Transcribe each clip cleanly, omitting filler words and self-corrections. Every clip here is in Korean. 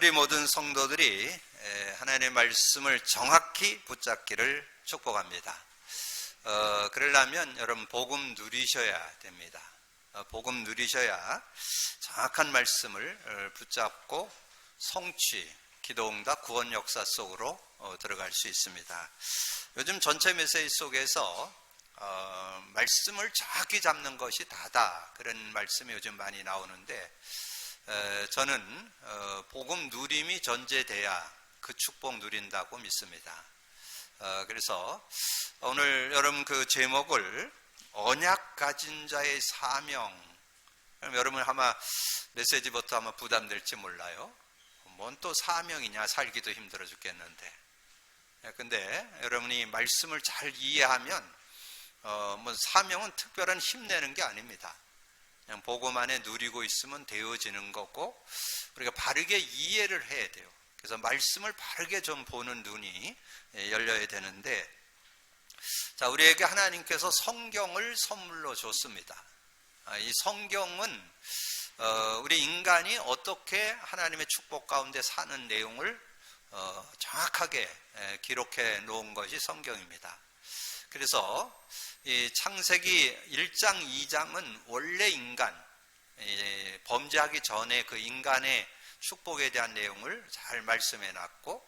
우리 모든 성도들이 하나님의 말씀을 정확히 붙잡기를 축복합니다. 그러려면 여러분 복음 누리셔야 됩니다. 복음 누리셔야 정확한 말씀을 붙잡고 성취, 기도응답, 구원 역사 속으로 들어갈 수 있습니다. 요즘 전체 메시지 속에서 말씀을 정확히 잡는 것이 다다, 그런 말씀이 요즘 많이 나오는데 저는 복음 누림이 전제돼야 그 축복 누린다고 믿습니다. 그래서 오늘 여러분 그 제목을 언약 가진 자의 사명, 여러분 아마 메시지부터 아마 부담될지 몰라요. 뭔 또 사명이냐, 살기도 힘들어 죽겠는데. 근데 여러분이 말씀을 잘 이해하면 뭐 사명은 특별한 힘내는 게 아닙니다. 그냥 복음 안에 누리고 있으면 되어지는 거고, 우리가 바르게 이해를 해야 돼요. 그래서 말씀을 바르게 좀 보는 눈이 열려야 되는데, 자, 우리에게 하나님께서 성경을 선물로 줬습니다. 이 성경은 우리 인간이 어떻게 하나님의 축복 가운데 사는 내용을 정확하게 기록해 놓은 것이 성경입니다. 그래서 이 창세기 1장, 2장은 원래 인간, 범죄하기 전에 그 인간의 축복에 대한 내용을 잘 말씀해 놨고,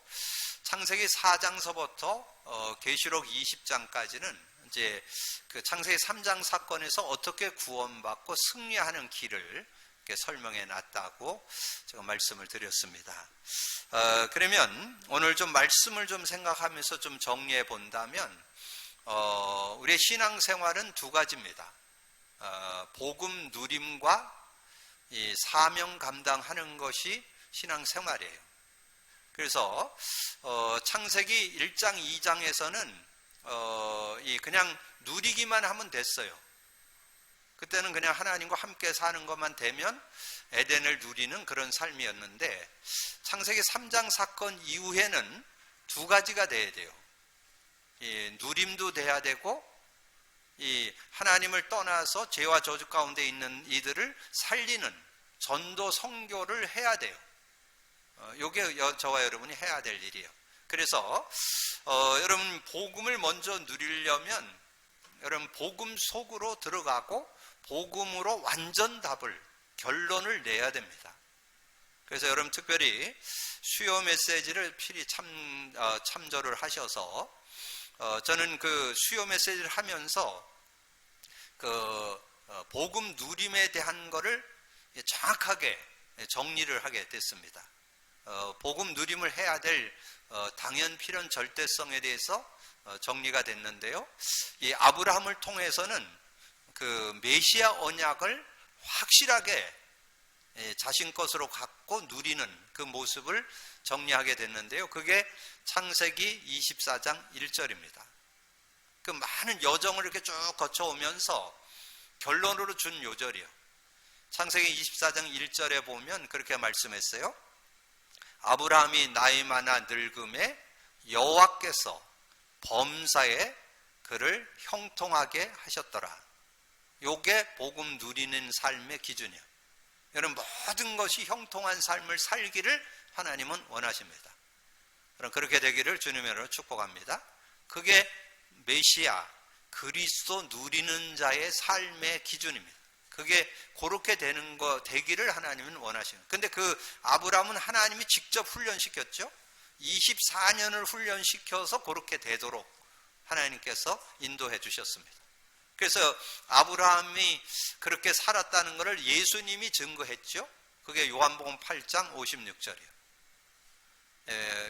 창세기 4장서부터 계시록 20장까지는 이제 그 창세기 3장 사건에서 어떻게 구원받고 승리하는 길을 이렇게 설명해 놨다고 제가 말씀을 드렸습니다. 그러면 오늘 좀 말씀을 좀 생각하면서 좀 정리해 본다면, 우리의 신앙생활은 두 가지입니다. 복음 누림과 이 사명 감당하는 것이 신앙생활이에요. 그래서 창세기 1장, 2장에서는 그냥 누리기만 하면 됐어요. 그때는 그냥 하나님과 함께 사는 것만 되면 에덴을 누리는 그런 삶이었는데, 창세기 3장 사건 이후에는 두 가지가 돼야 돼요. 이 누림도 돼야 되고, 이 하나님을 떠나서 죄와 저주 가운데 있는 이들을 살리는 전도 선교를 해야 돼요. 이게 저와 여러분이 해야 될 일이에요. 그래서 여러분 복음을 먼저 누리려면 여러분 복음 속으로 들어가고 복음으로 완전 답을, 결론을 내야 됩니다. 그래서 여러분 특별히 수요 메시지를 필히 참조를 하셔서, 저는 그 수요 메시지를 하면서 그 복음 누림에 대한 거를 정확하게 정리를 하게 됐습니다. 복음 누림을 해야 될 당연 필연 절대성에 대해서 정리가 됐는데요. 이 아브라함을 통해서는 그 메시아 언약을 확실하게 자신 것으로 갖고 누리는 그 모습을 정리하게 됐는데요. 그게 창세기 24장 1절입니다. 그 많은 여정을 이렇게 쭉 거쳐오면서 결론으로 준 요절이요. 창세기 24장 1절에 보면 그렇게 말씀했어요. 아브라함이 나이 많아 늙음에 여호와께서 범사에 그를 형통하게 하셨더라. 요게 복음 누리는 삶의 기준이에요. 여러분 모든 것이 형통한 삶을 살기를 하나님은 원하십니다. 그럼 그렇게 되기를 주님으로 축복합니다. 그게 메시아 그리스도 누리는 자의 삶의 기준입니다. 그게 그렇게 되는 거 되기를 하나님은 원하십니다. 근데 그 아브라함은 하나님이 직접 훈련시켰죠. 24년을 훈련시켜서 그렇게 되도록 하나님께서 인도해 주셨습니다. 그래서 아브라함이 그렇게 살았다는 것을 예수님이 증거했죠. 그게 요한복음 8장 56절이에요.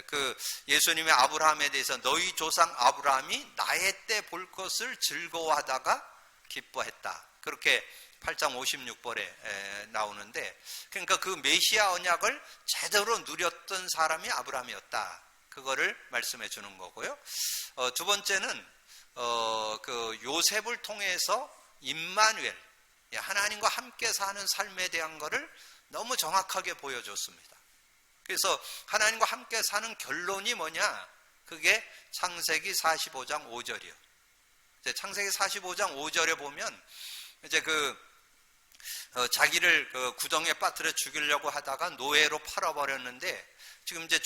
그 예수님의 아브라함에 대해서 너희 조상 아브라함이 나의 때 볼 것을 즐거워하다가 기뻐했다. 그렇게 8장 56절에 나오는데, 그러니까 그 메시아 언약을 제대로 누렸던 사람이 아브라함이었다. 그거를 말씀해 주는 거고요. 두 번째는 그 요셉을 통해서 임마누엘, 하나님과 함께 사는 삶에 대한 거를 너무 정확하게 보여줬습니다. 그래서 하나님과 함께 사는 결론이 뭐냐? 그게 창세기 45장 5절이요. 창세기 45장 5절에 보면 이제 그 자기를 그 구덩이에 빠뜨려 죽이려고 하다가 노예로 팔아버렸는데 지금 이제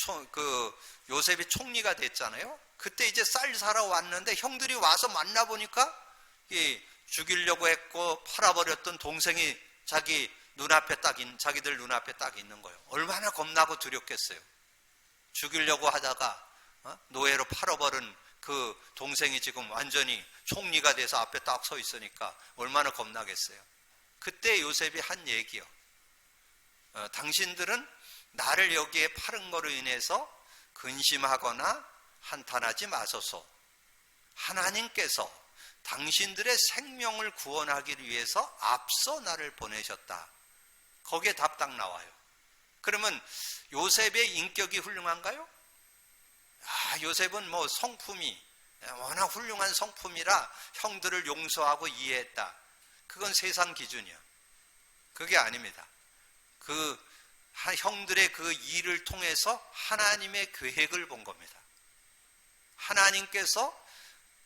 요셉이 총리가 됐잖아요. 그때 이제 쌀 사러 왔는데 형들이 와서 만나보니까 죽이려고 했고 팔아버렸던 동생이 자기들 눈앞에 딱 있는 거예요. 얼마나 겁나고 두렵겠어요. 죽이려고 하다가 노예로 팔아버린 그 동생이 지금 완전히 총리가 돼서 앞에 딱 서 있으니까 얼마나 겁나겠어요. 그때 요셉이 한 얘기요. 당신들은 나를 여기에 파는 거로 인해서 근심하거나 한탄하지 마소서. 하나님께서 당신들의 생명을 구원하기 위해서 앞서 나를 보내셨다. 거기에 답 딱 나와요. 그러면 요셉의 인격이 훌륭한가요? 요셉은 뭐 성품이 워낙 훌륭한 성품이라 형들을 용서하고 이해했다. 그건 세상 기준이야. 그게 아닙니다. 형들의 그 일을 통해서 하나님의 계획을 본 겁니다. 하나님께서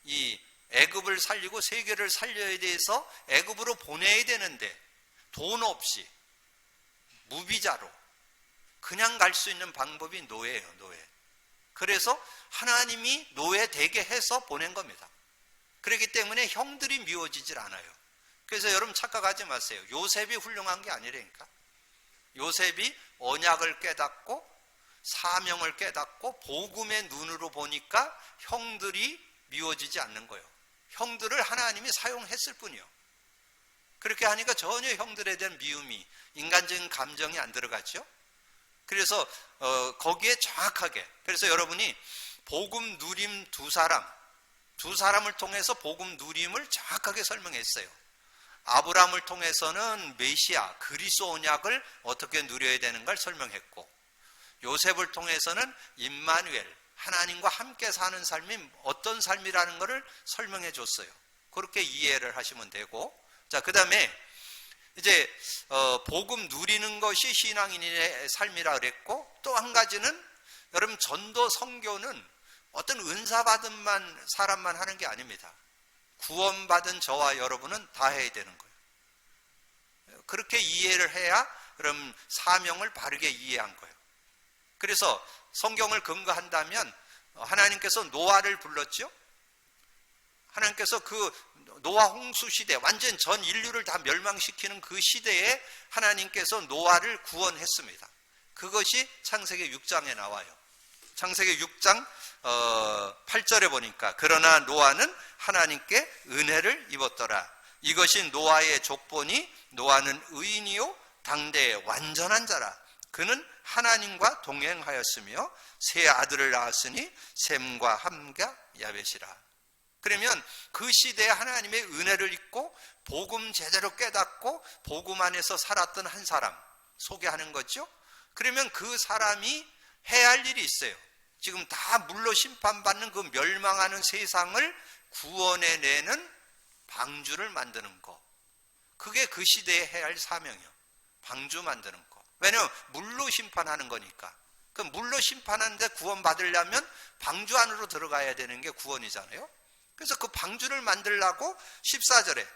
이 애굽을 살리고 세계를 살려야 돼서 애굽으로 보내야 되는데 돈 없이 무비자로 그냥 갈 수 있는 방법이 노예예요. 노예. 그래서 하나님이 노예 되게 해서 보낸 겁니다. 그렇기 때문에 형들이 미워지질 않아요. 그래서 여러분 착각하지 마세요. 요셉이 훌륭한 게 아니라니까. 요셉이 언약을 깨닫고 사명을 깨닫고 복음의 눈으로 보니까 형들이 미워지지 않는 거예요. 형들을 하나님이 사용했을 뿐이요. 그렇게 하니까 전혀 형들에 대한 미움이, 인간적인 감정이 안 들어갔죠. 그래서 거기에 정확하게, 그래서 여러분이 복음 누림 두 사람을 통해서 복음 누림을 정확하게 설명했어요. 아브라함을 통해서는 메시아, 그리스도 언약을 어떻게 누려야 되는 걸 설명했고, 요셉을 통해서는 임마누엘, 하나님과 함께 사는 삶이 어떤 삶이라는 것을 설명해 줬어요. 그렇게 이해를 하시면 되고, 자, 그 다음에 이제 복음 누리는 것이 신앙인의 삶이라 그랬고, 또 한 가지는 여러분 전도 선교는 어떤 은사 받은 사람만 하는 게 아닙니다. 구원받은 저와 여러분은 다 해야 되는 거예요. 그렇게 이해를 해야 그럼 사명을 바르게 이해한 거예요. 그래서 성경을 근거한다면 하나님께서 노아를 불렀죠. 하나님께서 그 노아 홍수 시대, 완전 전 인류를 다 멸망시키는 그 시대에 하나님께서 노아를 구원했습니다. 그것이 창세기 6장에 나와요. 창세기 6장 8절에 보니까 그러나 노아는 하나님께 은혜를 입었더라. 이것이 노아의 족보니 노아는 의인이요 당대의 완전한 자라. 그는 하나님과 동행하였으며 세 아들을 낳았으니 셈과 함과 야벳이라. 그러면 그 시대에 하나님의 은혜를 입고 복음 제대로 깨닫고 복음 안에서 살았던 한 사람 소개하는 거죠. 그러면 그 사람이 해야 할 일이 있어요. 지금 다 물로 심판받는 그 멸망하는 세상을 구원해내는 방주를 만드는 거. 그게 그 시대에 해야 할 사명이요. 방주 만드는 거. 왜냐하면 물로 심판하는 거니까. 그 물로 심판하는데 구원받으려면 방주 안으로 들어가야 되는 게 구원이잖아요. 그래서 그 방주를 만들라고 14절에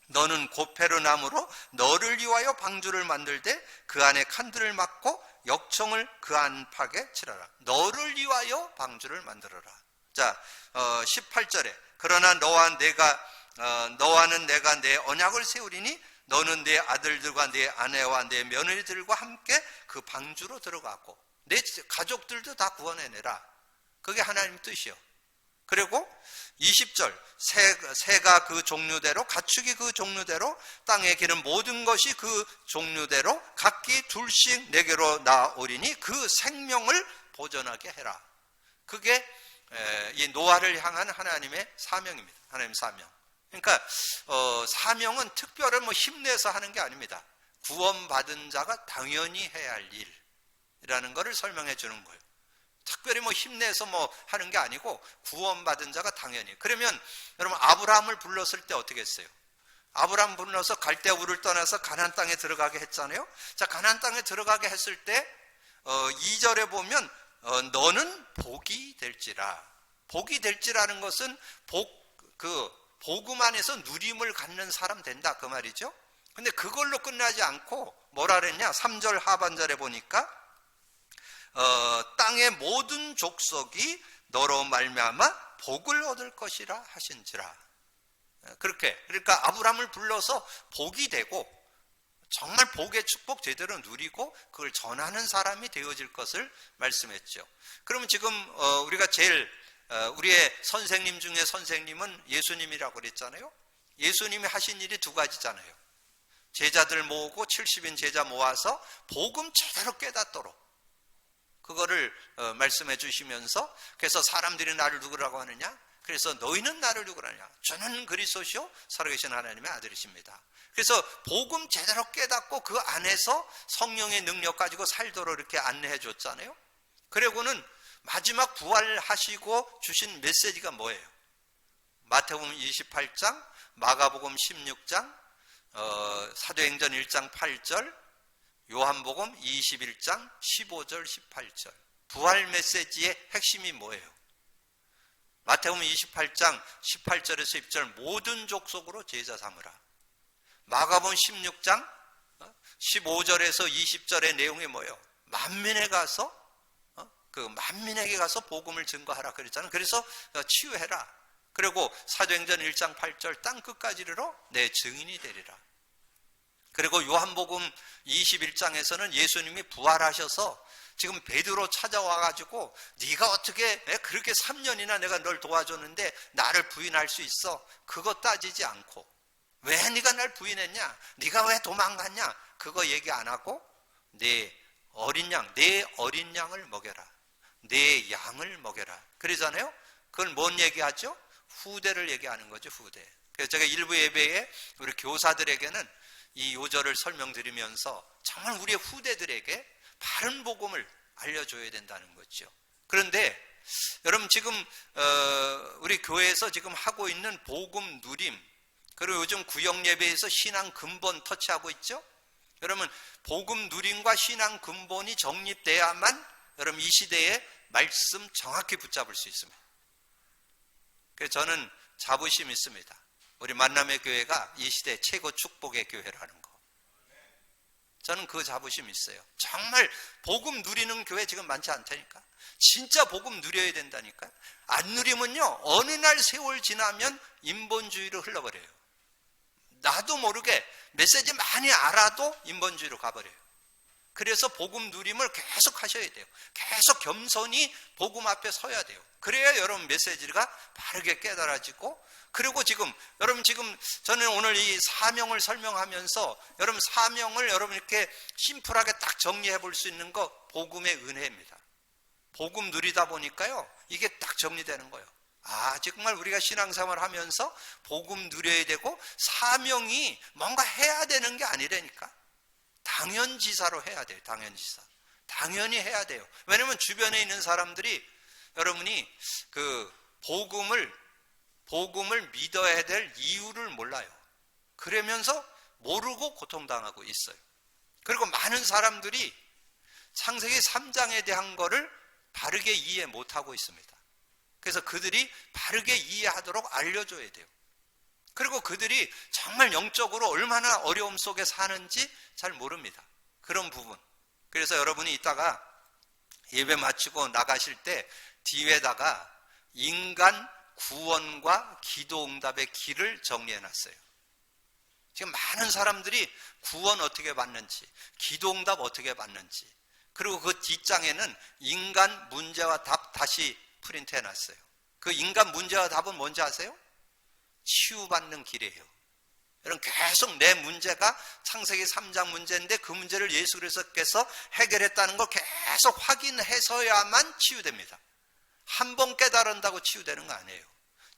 너는 고페르나무로 너를 위하여 방주를 만들되 그 안에 칸들을 막고 역청을 그 안팎에 칠하라. 너를 위하여 방주를 만들어라. 자, 18절에 그러나 너와는 내가 내 언약을 세우리니 너는 내 아들들과 내 아내와 내 며느리들과 함께 그 방주로 들어가고 내 가족들도 다 구원해내라. 그게 하나님 뜻이요. 그리고 20절 새가 그 종류대로 가축이 그 종류대로 땅에 기는 모든 것이 그 종류대로 각기 둘씩 내게로 나오리니 그 생명을 보존하게 해라. 그게 이 노아를 향한 하나님의 사명입니다. 하나님 사명. 그러니까 사명은 특별히 힘내서 하는 게 아닙니다. 구원받은 자가 당연히 해야 할 일이라는 것을 설명해 주는 거예요. 특별히 힘내서 하는 게 아니고 구원받은 자가 당연히. 그러면 여러분 아브라함을 불렀을 때 어떻게 했어요? 아브라함 불러서 갈대우를 떠나서 가나안 땅에 들어가게 했잖아요. 자, 가나안 땅에 들어가게 했을 때 2절에 보면 너는 복이 될지라. 복이 될지라는 것은 복음 안에서 누림을 갖는 사람 된다 그 말이죠. 근데 그걸로 끝나지 않고 뭐라 그랬냐? 3절 하반절에 보니까 땅의 모든 족속이 너로 말미암아 복을 얻을 것이라 하신지라. 그렇게, 그러니까 아브라함을 불러서 복이 되고 정말 복의 축복 제대로 누리고 그걸 전하는 사람이 되어질 것을 말씀했죠. 그러면 지금 우리가 제일 우리의 선생님 중에 선생님은 예수님이라고 그랬잖아요. 예수님이 하신 일이 두 가지잖아요. 제자들 모으고 70인 제자 모아서 복음 제대로 깨닫도록 그거를 말씀해 주시면서, 그래서 사람들이 나를 누구라고 하느냐? 그래서 너희는 나를 누구라 하냐? 저는 그리스도시요 살아계신 하나님의 아들이십니다. 그래서 복음 제대로 깨닫고 그 안에서 성령의 능력 가지고 살도록 이렇게 안내해 줬잖아요. 그리고는 마지막 부활하시고 주신 메시지가 뭐예요? 마태복음 28장, 마가복음 16장, 사도행전 1장 8절, 요한복음 21장 15절 18절. 부활 메시지의 핵심이 뭐예요? 마태복음 28장 18절에서 20절 모든 족속으로 제자 삼으라. 마가복음 16장 15절에서 20절의 내용이 뭐예요? 만민에 가서 그 만민에게 가서 복음을 증거하라 그랬잖아요. 그래서 치유해라. 그리고 사도행전 1장 8절 땅 끝까지 이르러 내 증인이 되리라. 그리고 요한복음 21장에서는 예수님이 부활하셔서 지금 베드로 찾아와가지고 네가 어떻게 그렇게 3년이나 내가 널 도와줬는데 나를 부인할 수 있어? 그거 따지지 않고 왜 네가 날 부인했냐? 네가 왜 도망갔냐? 그거 얘기 안 하고 내 어린 양을 먹여라. 내 양을 먹여라. 그러잖아요. 그건 뭔 얘기하죠? 후대를 얘기하는 거죠. 후대. 그래서 제가 일부 예배에 우리 교사들에게는 이 요절을 설명드리면서 정말 우리의 후대들에게 바른 복음을 알려줘야 된다는 거죠. 그런데 여러분 지금 우리 교회에서 지금 하고 있는 복음 누림, 그리고 요즘 구역 예배에서 신앙 근본 터치하고 있죠. 여러분 복음 누림과 신앙 근본이 정립돼야만 여러분 이 시대에 말씀 정확히 붙잡을 수 있습니다. 그래서 저는 자부심 있습니다. 우리 만남의 교회가 이 시대 최고 축복의 교회라는 거. 저는 그 자부심이 있어요. 정말 복음 누리는 교회 지금 많지 않다니까. 진짜 복음 누려야 된다니까. 안 누리면요 어느 날 세월 지나면 인본주의로 흘러버려요. 나도 모르게 메시지 많이 알아도 인본주의로 가버려요. 그래서 복음 누림을 계속 하셔야 돼요. 계속 겸손히 복음 앞에 서야 돼요. 그래야 여러분 메시지가 바르게 깨달아지고, 그리고 여러분 저는 오늘 이 사명을 설명하면서 여러분 사명을 여러분 이렇게 심플하게 딱 정리해 볼 수 있는 거 복음의 은혜입니다. 복음 누리다 보니까요 이게 딱 정리되는 거예요. 아, 정말 우리가 신앙생활 하면서 복음 누려야 되고 사명이 뭔가 해야 되는 게 아니라니까. 당연지사로 해야 돼요. 당연지사. 당연히 해야 돼요. 왜냐하면 주변에 있는 사람들이 여러분이 그 복음을 믿어야 될 이유를 몰라요. 그러면서 모르고 고통당하고 있어요. 그리고 많은 사람들이 창세기 3장에 대한 거를 바르게 이해 못하고 있습니다. 그래서 그들이 바르게 이해하도록 알려줘야 돼요. 그리고 그들이 정말 영적으로 얼마나 어려움 속에 사는지 잘 모릅니다. 그런 부분. 그래서 여러분이 이따가 예배 마치고 나가실 때 뒤에다가 인간 구원과 기도응답의 길을 정리해놨어요. 지금 많은 사람들이 구원 어떻게 받는지, 기도응답 어떻게 받는지, 그리고 그 뒷장에는 인간 문제와 답 다시 프린트해놨어요. 그 인간 문제와 답은 뭔지 아세요? 치유받는 길이에요. 여러분 계속 내 문제가 창세기 3장 문제인데 그 문제를 예수 그리스도께서 해결했다는 걸 계속 확인해서야만 치유됩니다. 한 번 깨달은다고 치유되는 거 아니에요.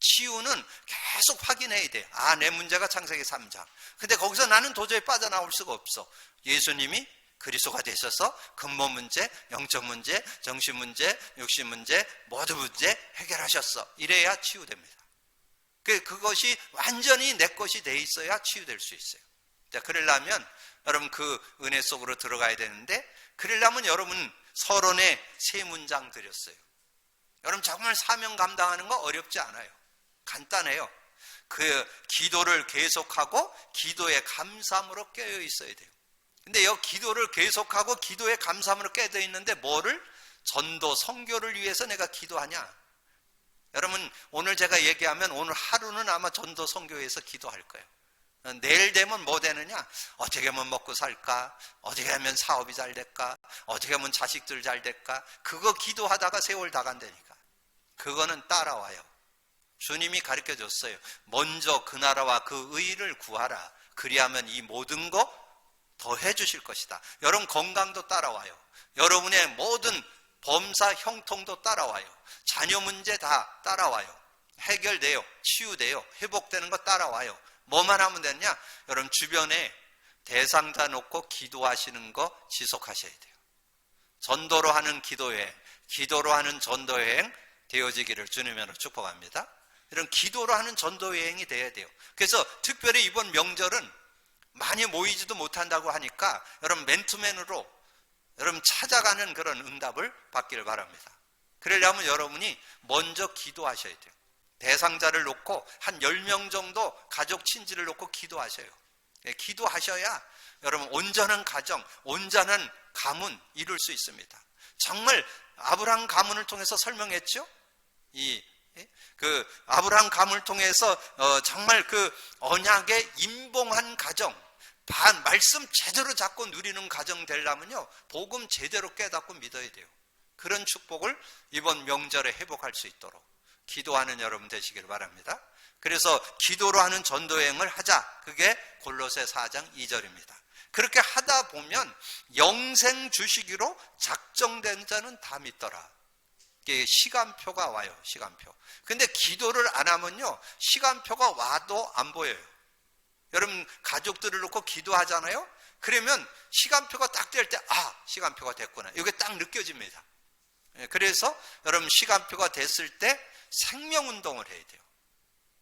치유는 계속 확인해야 돼요. 아, 내 문제가 창세기 3장. 근데 거기서 나는 도저히 빠져나올 수가 없어. 예수님이 그리스도가 되셔서 근본 문제, 영적 문제, 정신 문제, 육신 문제, 모든 문제 해결하셨어. 이래야 치유됩니다. 그것이 완전히 내 것이 돼 있어야 치유될 수 있어요. 자, 그러려면 여러분 그 은혜 속으로 들어가야 되는데, 그러려면 여러분 서론에 3문장 드렸어요. 여러분 정말 사명 감당하는 거 어렵지 않아요. 간단해요. 그 기도를 계속하고 기도의 감사함으로 깨어 있어야 돼요. 근데 이 기도를 계속하고 기도의 감사함으로 깨어 있는데 뭐를? 전도, 선교를 위해서 내가 기도하냐? 여러분, 오늘 제가 얘기하면 오늘 하루는 아마 전도, 선교에서 기도할 거예요. 내일 되면 뭐 되느냐? 어떻게 하면 먹고 살까? 어떻게 하면 사업이 잘 될까? 어떻게 하면 자식들 잘 될까? 그거 기도하다가 세월 다 간다니까. 그거는 따라와요. 주님이 가르쳐 줬어요. 먼저 그 나라와 그 의를 구하라. 그리하면 이 모든 거 더 해주실 것이다. 여러분, 건강도 따라와요. 여러분의 모든 범사 형통도 따라와요. 자녀 문제 다 따라와요. 해결돼요. 치유돼요. 회복되는 거 따라와요. 뭐만 하면 되냐? 여러분, 주변에 대상자 놓고 기도하시는 거 지속하셔야 돼요. 전도로 하는 기도여행, 기도로 하는 전도여행 되어지기를 주님으로 축복합니다. 이런 기도로 하는 전도여행이 돼야 돼요. 그래서 특별히 이번 명절은 많이 모이지도 못한다고 하니까 여러분, 맨투맨으로 여러분 찾아가는 그런 응답을 받기를 바랍니다. 그러려면 여러분이 먼저 기도하셔야 돼요. 대상자를 놓고 한 10명 정도 가족 친지를 놓고 기도하셔요. 기도하셔야 여러분 온전한 가정, 온전한 가문 이룰 수 있습니다. 정말 아브라함 가문을 통해서 설명했죠. 그 아브라함 가문을 통해서 정말 그 언약의 임봉한 가정, 말씀 제대로 잡고 누리는 가정 되려면요, 복음 제대로 깨닫고 믿어야 돼요. 그런 축복을 이번 명절에 회복할 수 있도록 기도하는 여러분 되시길 바랍니다. 그래서 기도로 하는 전도여행을 하자. 그게 골로새 4장 2절입니다. 그렇게 하다 보면 영생 주시기로 작정된 자는 다 믿더라. 이게 시간표가 와요. 시간표. 근데 기도를 안 하면요, 시간표가 와도 안 보여요. 여러분, 가족들을 놓고 기도하잖아요. 그러면 시간표가 딱 될 때, 시간표가 됐구나, 이게 딱 느껴집니다. 그래서 여러분, 시간표가 됐을 때 생명운동을 해야 돼요.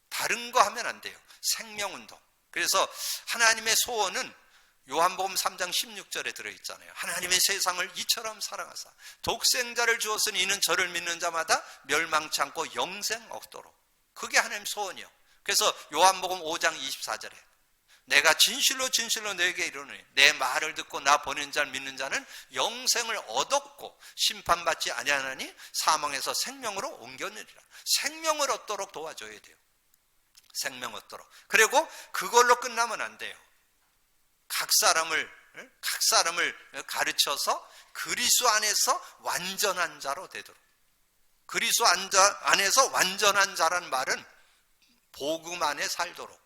다른 거 하면 안 돼요. 생명운동. 그래서 하나님의 소원은 요한복음 3장 16절에 들어있잖아요. 하나님의 세상을 이처럼 사랑하사 독생자를 주었으니 이는 저를 믿는 자마다 멸망치 않고 영생 얻도록. 그게 하나님의 소원이요. 그래서 요한복음 5장 24절에 내가 진실로 진실로 너에게 이르노니 내 말을 듣고 나 보낸 자를 믿는 자는 영생을 얻었고 심판받지 아니하나니 사망에서 생명으로 옮겼느니라. 생명을 얻도록 도와줘야 돼요. 생명 얻도록. 그리고 그걸로 끝나면 안 돼요. 각 사람을 가르쳐서 그리스도 안에서 완전한 자로 되도록. 그리스도 안에서 완전한 자란 말은 복음 안에 살도록.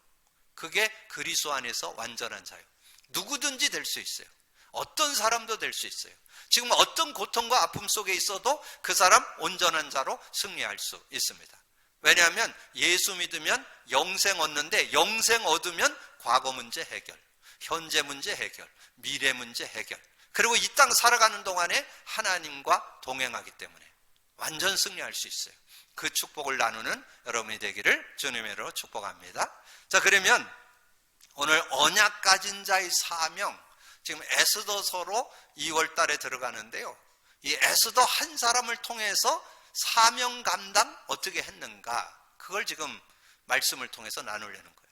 그게 그리스도 안에서 완전한 자예요. 누구든지 될 수 있어요. 어떤 사람도 될 수 있어요. 지금 어떤 고통과 아픔 속에 있어도 그 사람 온전한 자로 승리할 수 있습니다. 왜냐하면 예수 믿으면 영생 얻는데, 영생 얻으면 과거 문제 해결, 현재 문제 해결, 미래 문제 해결, 그리고 이 땅 살아가는 동안에 하나님과 동행하기 때문에 완전 승리할 수 있어요. 그 축복을 나누는 여러분이 되기를 주님의 이름으로 축복합니다. 자, 그러면 오늘 언약 가진 자의 사명, 지금 에스더서로 2월 달에 들어가는데요, 이 에스더 한 사람을 통해서 사명 감당 어떻게 했는가, 그걸 지금 말씀을 통해서 나누려는 거예요.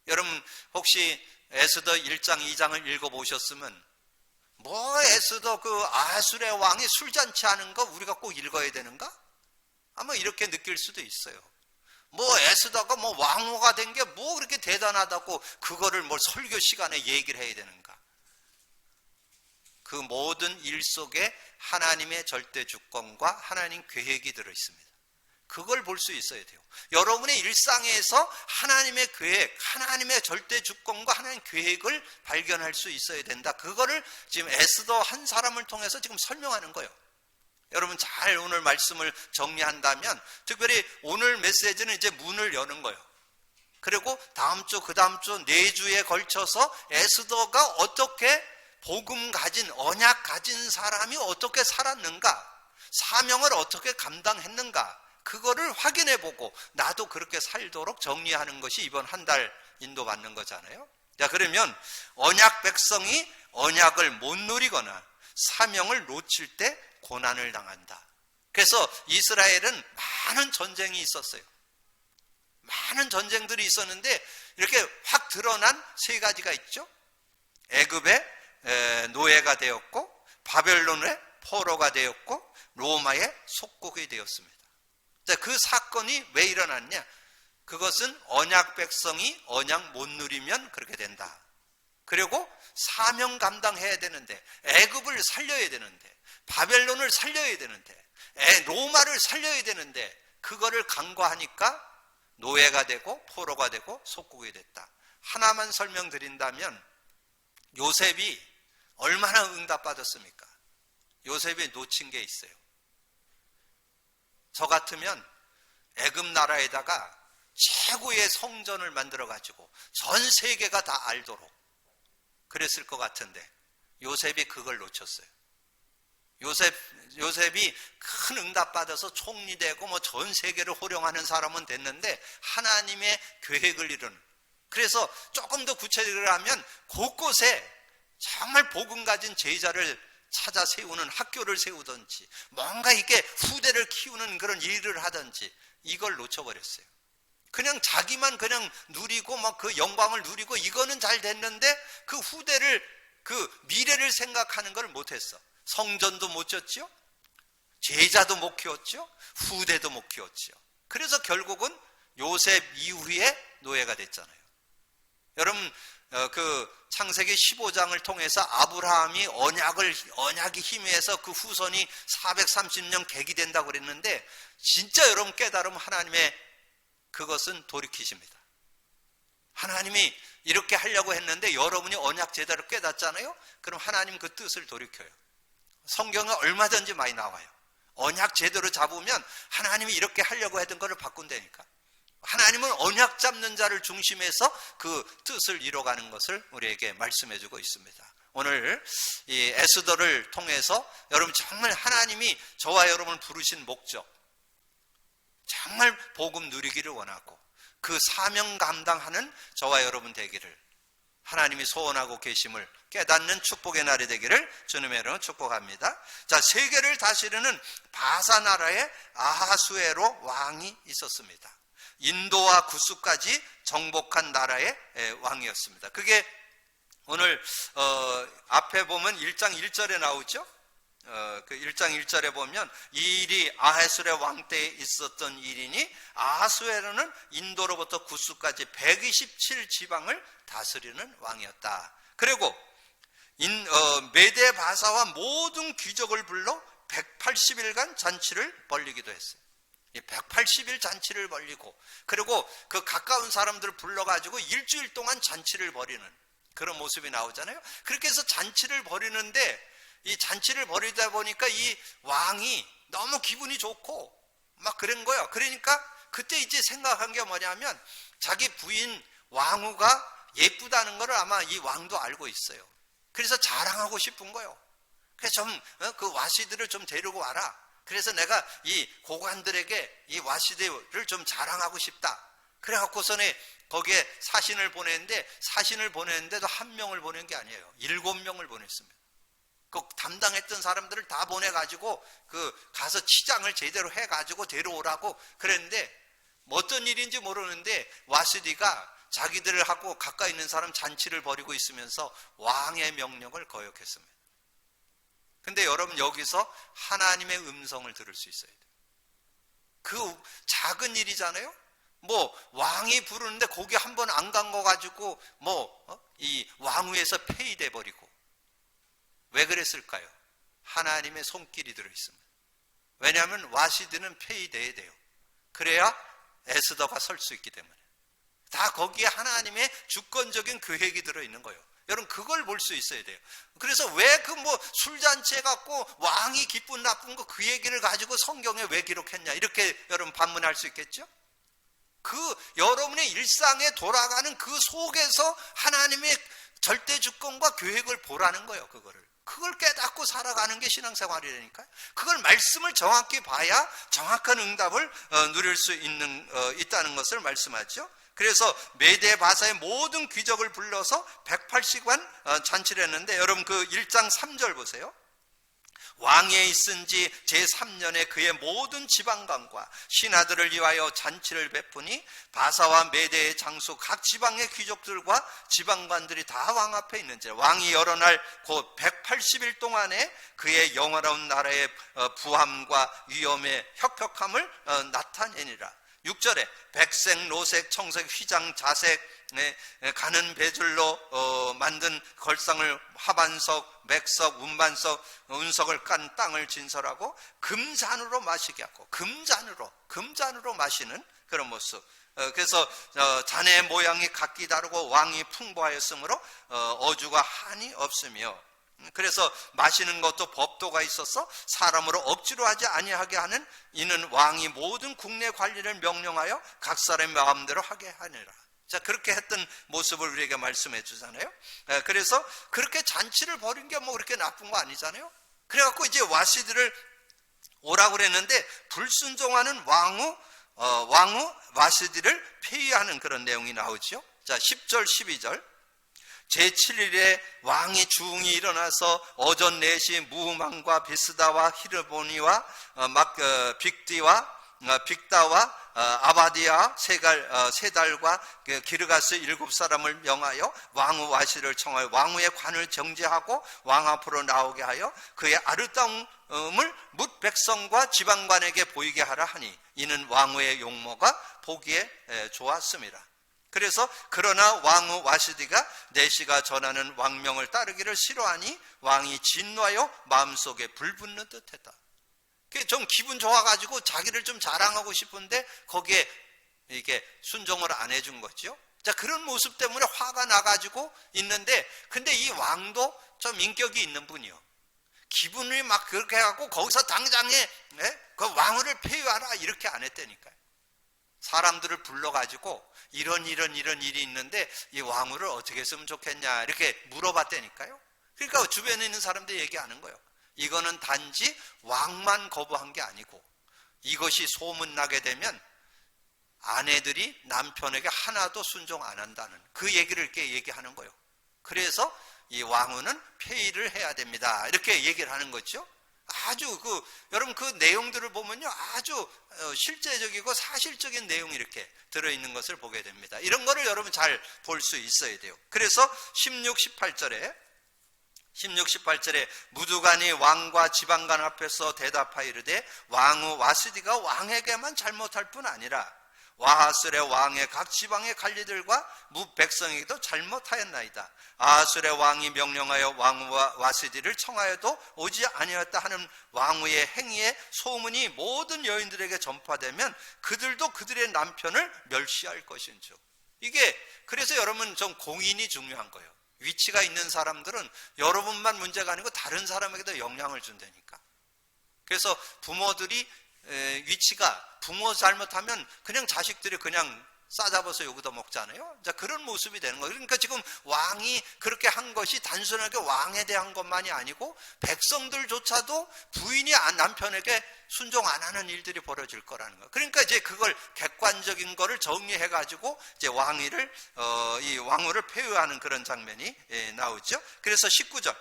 여러분, 혹시 에스더 1장 2장을 읽어보셨으면 뭐 에스더 그 아수르의 왕이 술잔치 하는 거 우리가 꼭 읽어야 되는가? 아마 이렇게 느낄 수도 있어요. 뭐 에스더가 뭐 왕후가 된 게 뭐 그렇게 대단하다고 그거를 뭐 설교 시간에 얘기를 해야 되는가? 그 모든 일 속에 하나님의 절대 주권과 하나님 계획이 들어있습니다. 그걸 볼 수 있어야 돼요. 여러분의 일상에서 하나님의 계획, 하나님의 절대 주권과 하나님의 계획을 발견할 수 있어야 된다. 그거를 지금 에스더 한 사람을 통해서 지금 설명하는 거예요. 여러분, 잘 오늘 말씀을 정리한다면, 특별히 오늘 메시지는 이제 문을 여는 거예요. 그리고 다음 주, 그 다음 주, 4주에 걸쳐서 에스더가 어떻게 복음 가진, 언약 가진 사람이 어떻게 살았는가, 사명을 어떻게 감당했는가, 그거를 확인해보고 나도 그렇게 살도록 정리하는 것이 이번 한 달 인도받는 거잖아요. 자, 그러면 언약 백성이 언약을 못 누리거나 사명을 놓칠 때 고난을 당한다. 그래서 이스라엘은 많은 전쟁이 있었어요. 많은 전쟁들이 있었는데 이렇게 확 드러난 세 가지가 있죠. 애굽의 노예가 되었고, 바벨론의 포로가 되었고, 로마의 속국이 되었습니다. 자, 그 사건이 왜 일어났냐? 그것은 언약 백성이 언약 못 누리면 그렇게 된다. 그리고 사명 감당해야 되는데, 애굽을 살려야 되는데, 바벨론을 살려야 되는데, 로마를 살려야 되는데, 그거를 간과하니까 노예가 되고 포로가 되고 속국이 됐다. 하나만 설명드린다면, 요셉이 얼마나 응답받았습니까? 요셉이 놓친 게 있어요. 저 같으면 애굽 나라에다가 최고의 성전을 만들어가지고 전 세계가 다 알도록 그랬을 것 같은데, 요셉이 그걸 놓쳤어요. 요셉이 큰 응답받아서 총리되고 뭐 전 세계를 호령하는 사람은 됐는데, 하나님의 계획을 이루는, 그래서 조금 더 구체적으로 하면 곳곳에 정말 복음 가진 제자를 찾아 세우는 학교를 세우든지, 뭔가 이렇게 후대를 키우는 그런 일을 하든지, 이걸 놓쳐버렸어요. 그냥 자기만 그냥 누리고 막 그 영광을 누리고 이거는 잘 됐는데, 그 후대를, 그 미래를 생각하는 걸 못했어. 성전도 못 졌죠, 제자도 못 키웠죠, 후대도 못 키웠죠. 그래서 결국은 요셉 이후에 노예가 됐잖아요. 여러분, 그 창세기 15장을 통해서 아브라함이 언약이 힘에서 그 후손이 430년 객이 된다고 그랬는데, 진짜 여러분 깨달으면 하나님의 그것은 돌이키십니다. 하나님이 이렇게 하려고 했는데 여러분이 언약 제대로 깨닫잖아요. 그럼 하나님 그 뜻을 돌이켜요. 성경에 얼마든지 많이 나와요. 언약 제대로 잡으면 하나님이 이렇게 하려고 했던 거를 바꾼다니까. 하나님은 언약 잡는 자를 중심해서 그 뜻을 이뤄가는 것을 우리에게 말씀해 주고 있습니다. 오늘 이 에스더를 통해서 여러분 정말 하나님이 저와 여러분을 부르신 목적, 정말 복음 누리기를 원하고 그 사명 감당하는 저와 여러분 되기를 하나님이 소원하고 계심을 깨닫는 축복의 날이 되기를 주님의 이름으로 축복합니다. 자, 세계를 다스리는 바사 나라의 아하수에로 왕이 있었습니다. 인도와 구스까지 정복한 나라의 왕이었습니다. 그게 오늘 앞에 보면 1장 1절에 나오죠. 그 1장 1절에 보면 이 일이 아하수에 왕 때에 있었던 일이니, 아하수에로는 인도로부터 구스까지 127지방을 다스리는 왕이었다. 그리고 메대 바사와 모든 귀족을 불러 180일간 잔치를 벌리기도 했어요. 180일 잔치를 벌리고, 그리고 그 가까운 사람들을 불러가지고 일주일 동안 잔치를 벌이는 그런 모습이 나오잖아요. 그렇게 해서 잔치를 벌이는데, 이 잔치를 벌이다 보니까 이 왕이 너무 기분이 좋고 막 그런 거예요. 그러니까 그때 이제 생각한 게 뭐냐면, 자기 부인 왕후가 예쁘다는 걸 아마 이 왕도 알고 있어요. 그래서 자랑하고 싶은 거예요. 그래서 좀 그 와시들을 좀 데리고 와라. 그래서 내가 이 고관들에게 이 와시들을 좀 자랑하고 싶다. 그래갖고서는 거기에 사신을 보냈는데도 한 명을 보낸 게 아니에요. 7명을 보냈습니다. 그 담당했던 사람들을 다 보내가지고 그 가서 치장을 제대로 해가지고 데려오라고 그랬는데, 어떤 일인지 모르는데 와시디가 자기들을 하고 가까이 있는 사람 잔치를 벌이고 있으면서 왕의 명령을 거역했습니다. 근데 여러분, 여기서 하나님의 음성을 들을 수 있어야 돼요. 그 작은 일이잖아요. 뭐 왕이 부르는데 거기 한 번 안 간 거 가지고 이 왕후에서 폐위돼 버리고. 왜 그랬을까요? 하나님의 손길이 들어있습니다. 왜냐하면 와시드는 폐위돼야 돼요. 그래야 에스더가 설 수 있기 때문에. 다 거기에 하나님의 주권적인 계획이 들어있는 거예요. 여러분, 그걸 볼 수 있어야 돼요. 그래서 왜 그 술잔치 해갖고 왕이 기쁜 나쁜 거 그 얘기를 가지고 성경에 왜 기록했냐, 이렇게 여러분 반문할 수 있겠죠? 그 여러분의 일상에 돌아가는 그 속에서 하나님의 절대 주권과 계획을 보라는 거예요. 그걸 깨닫고 살아가는 게 신앙생활이라니까요. 그걸 말씀을 정확히 봐야 정확한 응답을 누릴 수 있다는 것을 말씀하죠. 그래서 메대 바사의 모든 귀족을 불러서 180관 잔치를 했는데, 여러분 그 1장 3절 보세요. 왕위에 있은 지 제3년에 그의 모든 지방관과 신하들을 위하여 잔치를 베푸니 바사와 메대의 장수 각 지방의 귀족들과 지방관들이 다 왕 앞에 있는지라. 왕이 여러 날 곧 180일 동안에 그의 영화로운 나라의 부함과 위엄의 혁혁함을 나타내니라. 6절에 백색, 노색, 청색, 휘장, 자색, 가는 배줄로 만든 걸상을 화반석, 맥석, 운석을 깐 땅을 진설하고 금잔으로 마시게 하고 금잔으로 마시는 그런 모습. 그래서 잔의 모양이 각기 다르고 왕이 풍부하였으므로 어주가 한이 없으며, 그래서 마시는 것도 법도가 있어서 사람으로 억지로 하지 아니하게 하는 이는 왕이 모든 국내 관리를 명령하여 각 사람의 마음대로 하게 하니라. 자, 그렇게 했던 모습을 우리에게 말씀해 주잖아요. 그래서 그렇게 잔치를 벌인 게 뭐 그렇게 나쁜 거 아니잖아요. 그래갖고 이제 와시들을 오라고 그랬는데 불순종하는 왕후 와시디를 폐위하는 그런 내용이 나오죠. 자, 10절 12절. 제7일에 왕이 중이 일어나서 어전 4시 무망과 비스다와 히르보니와 빅다와 아바디아 세 달과 기르가스 7사람을 명하여 왕후 와시를 청하여 왕후의 관을 정지하고 왕 앞으로 나오게 하여 그의 아름다움을 뭇 백성과 지방관에게 보이게 하라 하니 이는 왕후의 용모가 보기에 좋았습니다. 그래서 그러나 왕후 와시디가 내시가 전하는 왕명을 따르기를 싫어하니 왕이 진노하여 마음속에 불붙는 듯했다. 좀 기분 좋아가지고 자기를 좀 자랑하고 싶은데 거기에 이게 순종을 안 해준 거죠. 자, 그런 모습 때문에 화가 나가지고 있는데, 근데 이 왕도 좀 인격이 있는 분이요. 기분이 막 그렇게 해갖고 거기서 당장에 그 왕후를 폐위하라 이렇게 안 했다니까요. 사람들을 불러가지고 이런 일이 있는데 이 왕후를 어떻게 했으면 좋겠냐 이렇게 물어봤다니까요. 그러니까 주변에 있는 사람들이 얘기하는 거예요. 이거는 단지 왕만 거부한 게 아니고 이것이 소문나게 되면 아내들이 남편에게 하나도 순종 안 한다는 그 얘기를 이렇게 얘기하는 거예요. 그래서 이 왕후는 폐위를 해야 됩니다 이렇게 얘기를 하는 거죠. 아주 여러분 그 내용들을 보면요 아주 실제적이고 사실적인 내용이 이렇게 들어있는 것을 보게 됩니다. 이런 거를 여러분 잘 볼 수 있어야 돼요. 그래서 16, 18절에 무두간이 왕과 지방관 앞에서 대답하여 이르되 왕후 와시디가 왕에게만 잘못할 뿐 아니라 와하술의 왕의 각 지방의 관리들과 무 백성에게도 잘못하였나이다. 아하술의 왕이 명령하여 왕후와 와시디를 청하여도 오지 아니었다 하는 왕후의 행위의 소문이 모든 여인들에게 전파되면 그들도 그들의 남편을 멸시할 것인즉. 이게 그래서 여러분 좀 공인이 중요한 거예요. 위치가 있는 사람들은 여러분만 문제가 아니고 다른 사람에게도 영향을 준다니까. 그래서 부모들이 위치가 부모 잘못하면 그냥 자식들이 그냥 싸잡아서 여기다 먹잖아요. 자, 그런 모습이 되는 거예요. 그러니까 지금 왕이 그렇게 한 것이 단순하게 왕에 대한 것만이 아니고 백성들조차도 부인이 남편에게 순종 안 하는 일들이 벌어질 거라는 거예요. 그러니까 이제 그걸 객관적인 거를 정리해 가지고 이제 이 왕후를 폐위하는 그런 장면이 나오죠. 그래서 19절.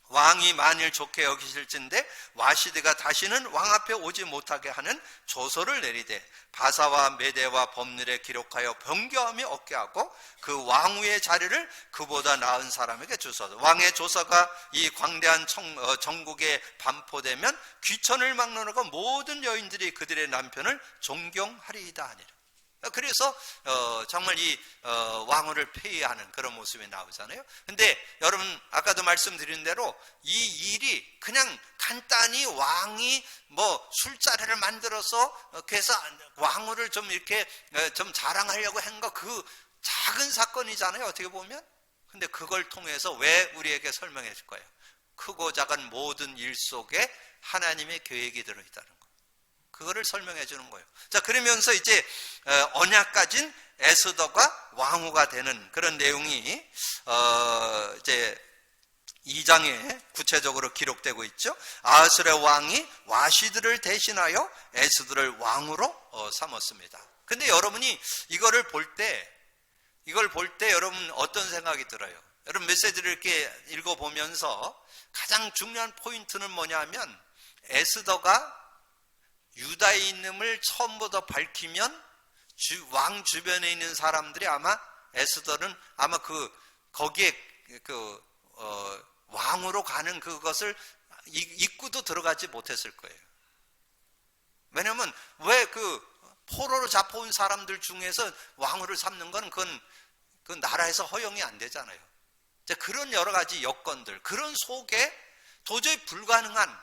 왕이 만일 좋게 여기실진데 와시드가 다시는 왕 앞에 오지 못하게 하는 조서를 내리되 바사와 메대와 법률에 기록하여 변경함이 없게 하고 그 왕후의 자리를 그보다 나은 사람에게 주소서. 왕의 조서가 이 광대한 전국에 반포되면 귀천을 막론하고 모든 여인들이 그들의 남편을 존경하리이다 하니라. 그래서 정말 이 왕후를 폐위하는 그런 모습이 나오잖아요. 근데 여러분 아까도 말씀드린 대로 이 일이 그냥 간단히 왕이 뭐 술자리를 만들어서 그래서 왕후를 좀 이렇게 좀 자랑하려고 한 거 그 작은 사건이잖아요, 어떻게 보면. 근데 그걸 통해서 왜 우리에게 설명해 줄 거예요? 크고 작은 모든 일 속에 하나님의 계획이 들어있다는 거예요. 그거를 설명해 주는 거예요. 자, 그러면서 이제 언약 가진 에스더가 왕후가 되는 그런 내용이 이제 2장에 구체적으로 기록되고 있죠. 아하술의 왕이 와시드를 대신하여 에스더를 왕으로 삼았습니다. 근데 여러분이 이걸 볼 때 여러분 어떤 생각이 들어요? 여러분 메시지를 이렇게 읽어보면서 가장 중요한 포인트는 뭐냐면 에스더가 유다인임을 처음부터 밝히면 왕 주변에 있는 사람들이 아마 에스더는 아마 거기에 왕으로 가는 그것을 입구도 들어가지 못했을 거예요. 왜냐하면 왜 포로로 잡혀온 사람들 중에서 왕으로 삼는 건 그건 그 나라에서 허용이 안 되잖아요. 그런 여러 가지 여건들, 그런 속에 도저히 불가능한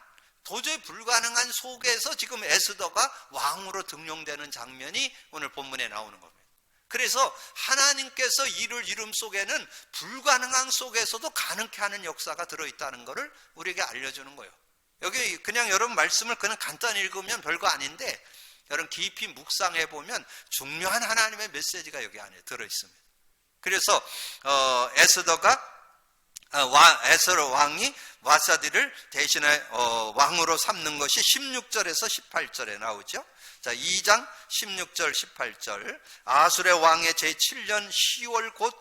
속에서 지금 에스더가 왕으로 등용되는 장면이 오늘 본문에 나오는 겁니다. 그래서 하나님께서 이를 이름 속에는 불가능한 속에서도 가능케 하는 역사가 들어있다는 것을 우리에게 알려주는 거예요. 여기 그냥 여러분 말씀을 그냥 간단히 읽으면 별거 아닌데 여러분 깊이 묵상해 보면 중요한 하나님의 메시지가 여기 안에 들어있습니다. 그래서 에스더 왕이 와사디를 대신에 왕으로 삼는 것이 16절에서 18절에 나오죠. 자, 2장 16절 18절. 아수르 왕의 제7년 10월 곧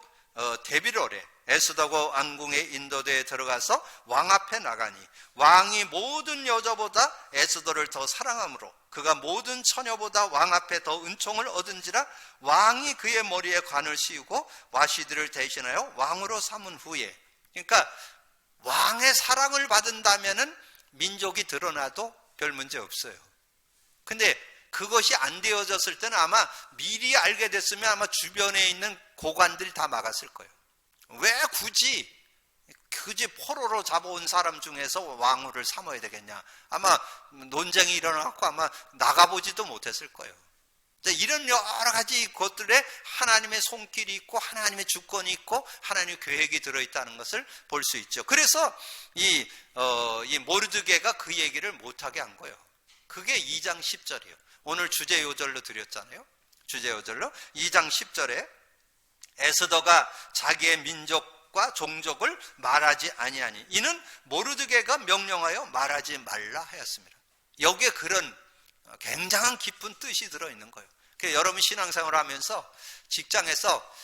데빌월에 에스더가 왕궁에 인도대에 들어가서 왕 앞에 나가니 왕이 모든 여자보다 에스더를 더 사랑하므로 그가 모든 처녀보다 왕 앞에 더 은총을 얻은지라 왕이 그의 머리에 관을 씌우고 와시디를 대신하여 왕으로 삼은 후에, 그러니까 왕의 사랑을 받은다면은 민족이 드러나도 별 문제 없어요. 근데 그것이 안 되어졌을 때는 아마 미리 알게 됐으면 아마 주변에 있는 고관들이 다 막았을 거예요. 왜 굳이 포로로 잡아온 사람 중에서 왕후를 삼아야 되겠냐. 아마 논쟁이 일어나고 아마 나가보지도 못했을 거예요. 이런 여러 가지 것들에 하나님의 손길이 있고 하나님의 주권이 있고 하나님의 계획이 들어있다는 것을 볼 수 있죠. 그래서 이 모르드게가 그 얘기를 못하게 한 거예요. 그게 2장 10절이에요. 오늘 주제 요절로 드렸잖아요. 주제 요절로 2장 10절에 에스더가 자기의 민족과 종족을 말하지 아니하니 이는 모르드게가 명령하여 말하지 말라 하였습니다. 여기에 그런 굉장한 깊은 뜻이 들어있는 거예요. 그래서 여러분 신앙생활을 하면서 직장에서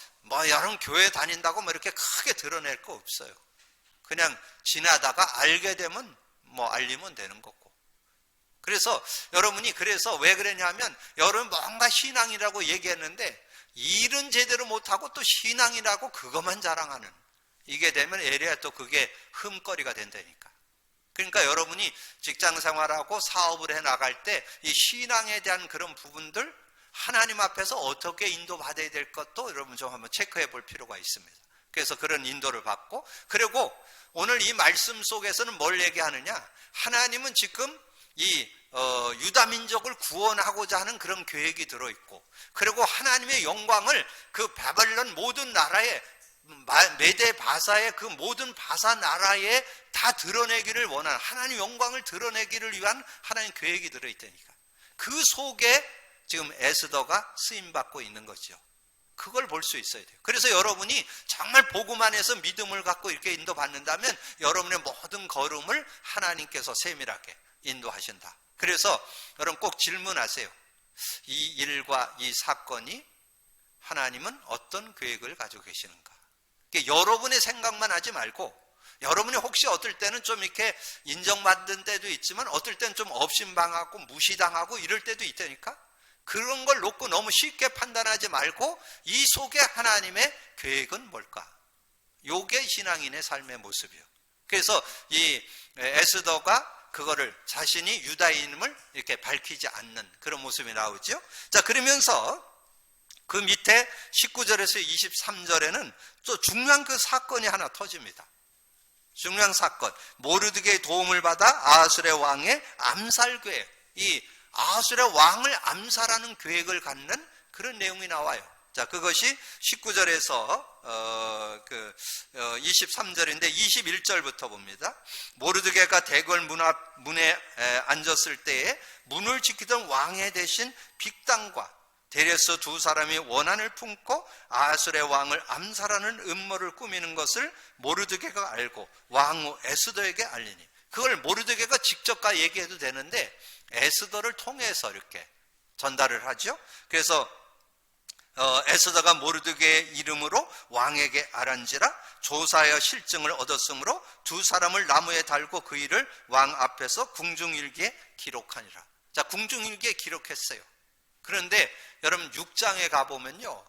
여러분 교회 다닌다고 이렇게 크게 드러낼 거 없어요. 그냥 지나다가 알게 되면 알리면 되는 거고. 그래서 여러분이 왜 그러냐면 여러분 뭔가 신앙이라고 얘기했는데 일은 제대로 못하고 또 신앙이라고 그것만 자랑하는, 이게 되면 애래야 또 그게 흠거리가 된다니까. 그러니까 여러분이 직장 생활하고 사업을 해 나갈 때 이 신앙에 대한 그런 부분들 하나님 앞에서 어떻게 인도받아야 될 것도 여러분 좀 한번 체크해 볼 필요가 있습니다. 그래서 그런 인도를 받고, 그리고 오늘 이 말씀 속에서는 뭘 얘기하느냐, 하나님은 지금 이 유다 민족을 구원하고자 하는 그런 계획이 들어있고, 그리고 하나님의 영광을 그 바벨론 모든 나라에, 메데 바사의 그 모든 바사 나라에 다 드러내기를 원하는, 하나님 영광을 드러내기를 위한 하나님 계획이 들어있다니까. 그 속에 지금 에스더가 쓰임받고 있는 거죠. 그걸 볼 수 있어야 돼요. 그래서 여러분이 정말 복음 안에서 믿음을 갖고 이렇게 인도받는다면 여러분의 모든 걸음을 하나님께서 세밀하게 인도하신다. 그래서 여러분 꼭 질문하세요. 이 일과 이 사건이 하나님은 어떤 계획을 가지고 계시는가? 여러분의 생각만 하지 말고, 여러분이 혹시 어떨 때는 좀 이렇게 인정받는 때도 있지만 어떨 때는 좀 업신방하고 무시당하고 이럴 때도 있다니까. 그런 걸 놓고 너무 쉽게 판단하지 말고 이 속에 하나님의 계획은 뭘까? 요게 신앙인의 삶의 모습이에요. 그래서 이 에스더가 그거를 자신이 유다인임을 이렇게 밝히지 않는 그런 모습이 나오죠. 자, 그러면서 그 밑에 19절에서 23절에는 또 중요한 그 사건이 하나 터집니다. 중요한 사건. 모르드게의 도움을 받아 아하수르 왕의 암살 계획, 이 아하수르 왕을 암살하는 계획을 갖는 그런 내용이 나와요. 자, 그것이 19절에서 23절인데 21절부터 봅니다. 모르드게가 대궐 문에 앉았을 때에 문을 지키던 왕의 대신 빅단과 데레스 두 사람이 원한을 품고 아하수르 왕을 암살하는 음모를 꾸미는 것을 모르드게가 알고 왕후 에스더에게 알리니, 그걸 모르드게가 직접 얘기해도 되는데 에스더를 통해서 이렇게 전달을 하죠. 그래서 에스더가 모르드게의 이름으로 왕에게 아란지라 조사하여 실증을 얻었으므로 두 사람을 나무에 달고 그 일을 왕 앞에서 궁중일기에 기록하니라. 자, 궁중일기에 기록했어요. 그런데 여러분 6장에 가보면요,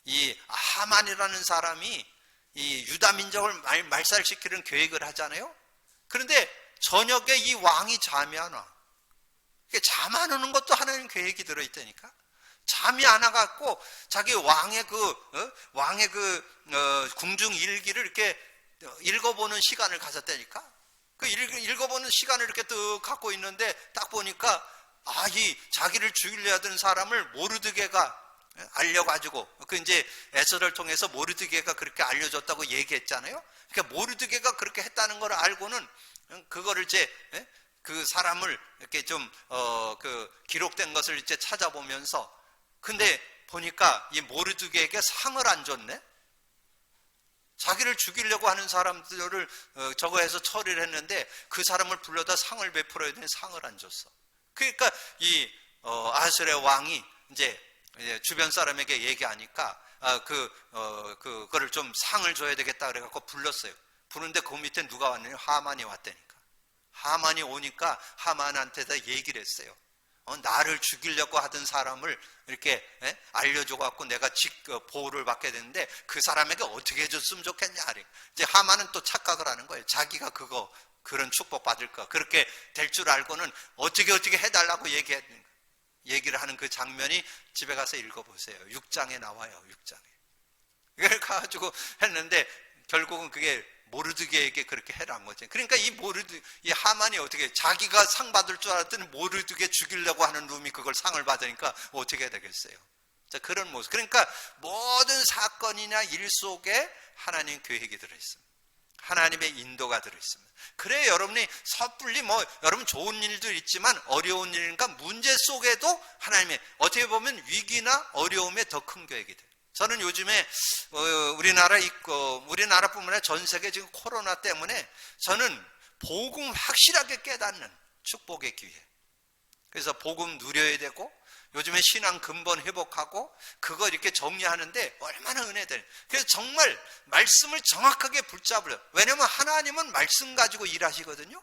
이 하만이라는 사람이 이 유다 민족을 말살시키는 계획을 하잖아요. 그런데 저녁에 이 왕이 잠이 안 와. 잠 안 오는 것도 하나님 계획이 들어있다니까. 잠이 안 와갖고 자기 왕의 궁중 일기를 이렇게 읽어보는 시간을 가졌다니까. 그 읽어보는 시간을 이렇게 또 갖고 있는데 딱 보니까 이 자기를 죽이려 하던 사람을 모르드게가 알려가지고, 그 이제 에스더를 통해서 모르드게가 그렇게 알려줬다고 얘기했잖아요. 그러니까 모르드게가 그렇게 했다는 걸 알고는 그거를 이제 그 사람을 이렇게 좀 기록된 것을 이제 찾아보면서, 근데 보니까 이 모르드게에게 상을 안 줬네. 자기를 죽이려고 하는 사람들을 저거 해서 처리를 했는데 그 사람을 불러다 상을 베풀어야 되는 상을 안 줬어. 그러니까 이 아하스의 왕이 이제 주변 사람에게 얘기하니까 그거를 좀 상을 줘야 되겠다 그래갖고 불렀어요. 부르는데 그 밑에 누가 왔느냐? 하만이 왔다니까. 하만이 오니까 하만한테다 얘기를 했어요. 나를 죽이려고 하던 사람을 이렇게 알려줘갖고 내가 보호를 받게 됐는데 그 사람에게 어떻게 해줬으면 좋겠냐. 이제 하만은 또 착각을 하는 거예요. 자기가 그런 축복 받을까, 그렇게 될 줄 알고는 어떻게 해달라고 얘기를 하는 그 장면이 집에 가서 읽어보세요. 6장에 나와요. 6장에. 그걸 가지고 했는데 결국은 그게 모르드게에게 그렇게 해란 거죠. 그러니까 이 하만이 어떻게, 자기가 상 받을 줄 알았더니 모르드게 죽이려고 하는 놈이 그걸 상을 받으니까 어떻게 되겠어요. 자, 그런 모습. 그러니까 모든 사건이나 일 속에 하나님 계획이 들어있습니다. 하나님의 인도가 들어있습니다. 그래 여러분이 섣불리 여러분 좋은 일도 있지만 어려운 일인가 문제 속에도 하나님의, 어떻게 보면 위기나 어려움에 더 큰 계획이 돼요. 저는 요즘에 우리나라 있고 우리나라뿐만 아니라 전 세계 지금 코로나 때문에 저는 복음 확실하게 깨닫는 축복의 기회. 그래서 복음 누려야 되고 요즘에 신앙 근본 회복하고 그거 이렇게 정리하는데 얼마나 은혜돼요. 그래서 정말 말씀을 정확하게 붙잡으려. 왜냐하면 하나님은 말씀 가지고 일하시거든요.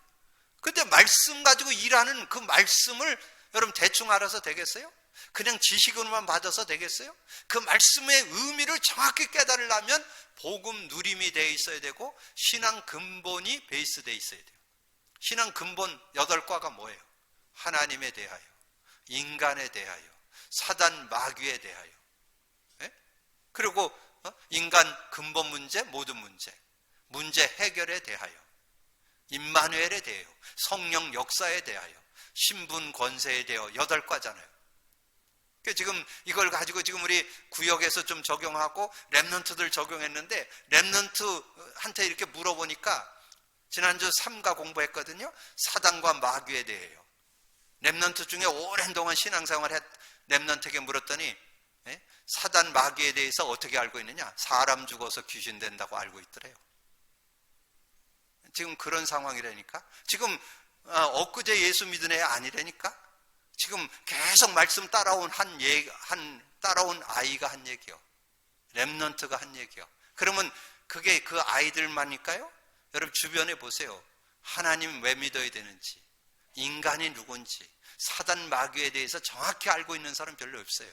근데 말씀 가지고 일하는 그 말씀을 여러분 대충 알아서 되겠어요? 그냥 지식으로만 받아서 되겠어요? 그 말씀의 의미를 정확히 깨달으려면 복음 누림이 되어 있어야 되고 신앙 근본이 베이스 되어 있어야 돼요. 신앙 근본 8과가 뭐예요? 하나님에 대하여, 인간에 대하여, 사단 마귀에 대하여, 그리고 인간 근본 문제, 모든 문제 해결에 대하여, 임마누엘에 대하여, 성령 역사에 대하여, 신분 권세에 대하여 8과잖아요. 지금 이걸 가지고 지금 우리 구역에서 좀 적용하고 렘넌트들 적용했는데 렘넌트한테 이렇게 물어보니까 지난주 3가 공부했거든요. 사단과 마귀에 대해요. 렘넌트 중에 오랜 동안 신앙생활 했 렘넌트에게 물었더니 사단 마귀에 대해서 어떻게 알고 있느냐? 사람 죽어서 귀신 된다고 알고 있더래요. 지금 그런 상황이라니까. 지금 엊그제 예수 믿은 애 아니라니까. 지금 계속 말씀 따라온 따라온 아이가 한 얘기요. 렘넌트가 한 얘기요. 그러면 그게 그 아이들만일까요? 여러분 주변에 보세요. 하나님 왜 믿어야 되는지, 인간이 누군지, 사단 마귀에 대해서 정확히 알고 있는 사람 별로 없어요.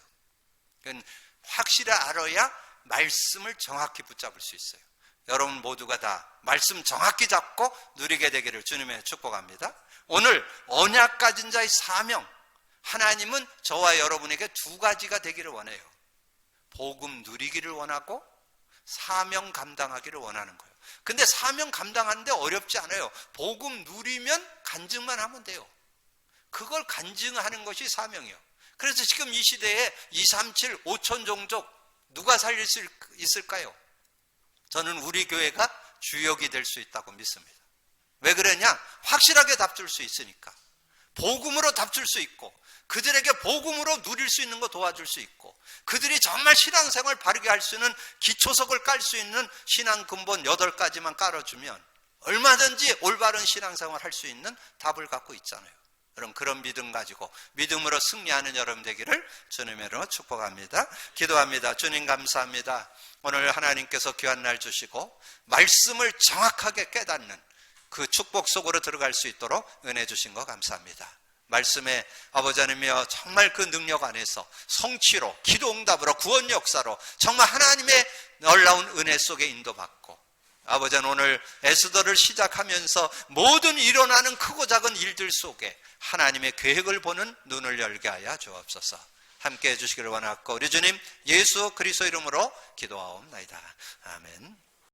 그러니까 확실히 알아야 말씀을 정확히 붙잡을 수 있어요. 여러분 모두가 다 말씀 정확히 잡고 누리게 되기를 주님의 축복합니다. 오늘 언약 가진 자의 사명, 하나님은 저와 여러분에게 2가지가 되기를 원해요. 복음 누리기를 원하고 사명 감당하기를 원하는 거예요. 근데 사명 감당하는데 어렵지 않아요. 복음 누리면 간증만 하면 돼요. 그걸 간증하는 것이 사명이에요. 그래서 지금 이 시대에 237, 5천 종족 누가 살릴 수 있을까요? 저는 우리 교회가 주역이 될 수 있다고 믿습니다. 왜 그러냐? 확실하게 답 줄 수 있으니까. 복음으로 답 줄 수 있고 그들에게 복음으로 누릴 수 있는 거 도와줄 수 있고 그들이 정말 신앙생활 바르게 할 수 있는 기초석을 깔 수 있는 신앙 근본 8가지만 깔아주면 얼마든지 올바른 신앙생활 할 수 있는 답을 갖고 있잖아요. 여러분 그런 믿음 가지고 믿음으로 승리하는 여러분 되기를 주님의 이름으로 축복합니다. 기도합니다. 주님 감사합니다. 오늘 하나님께서 귀한 날 주시고 말씀을 정확하게 깨닫는 그 축복 속으로 들어갈 수 있도록 은혜 주신 거 감사합니다. 말씀에 아버지 하나님이여 정말 그 능력 안에서 성취로 기도 응답으로 구원 역사로 정말 하나님의 놀라운 은혜 속에 인도받고 아버지는 오늘 에스더를 시작하면서 모든 일어나는 크고 작은 일들 속에 하나님의 계획을 보는 눈을 열게 하여 주옵소서. 함께 해주시기를 원하고 우리 주님 예수 그리스도 이름으로 기도하옵나이다. 아멘.